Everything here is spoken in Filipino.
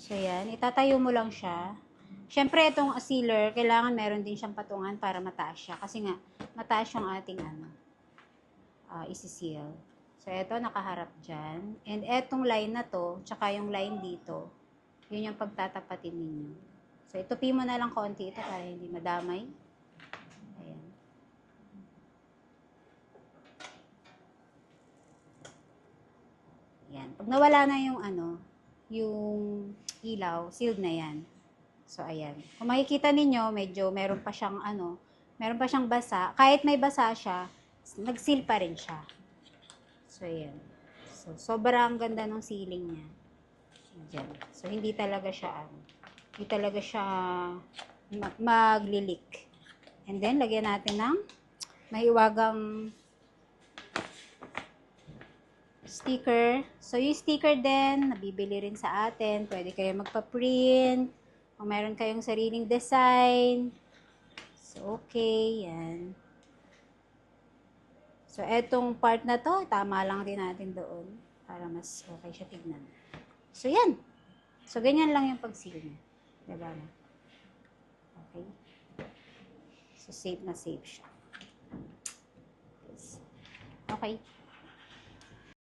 So, yan. Itatayo mo lang siya. Siyempre, itong sealer, kailangan meron din siyang patungan para mataas siya. Kasi nga, mataas yung ating isi-seal. So, ito, nakaharap dyan. And etong line na to, tsaka yung line dito, yun yung pagtatapatin ninyo. So, itupi mo na lang konti ito para hindi madamay. Ayan. Yan. Pag nawala na yung yung ilaw, sealed na yan. So, ayan. Kung makikita ninyo, medyo meron pa siyang meron pa siyang basa. Kahit may basa siya, nag-seal pa rin siya. So, ayan. So, sobrang ganda ng sealing niya. Diyan. So, hindi talaga siya, magli-leak. And then, lagyan natin ng mahiwagang sticker. So, yung sticker din, nabibili rin sa atin. Pwede kayo magpa-print. Kung meron kayong sariling design. So, okay. Yan. So, etong part na to, tama lang din natin doon. Para mas okay siya tignan. So, yan. So, ganyan lang yung pag-seal niya. Diba? Okay. So, safe na safe siya. Okay.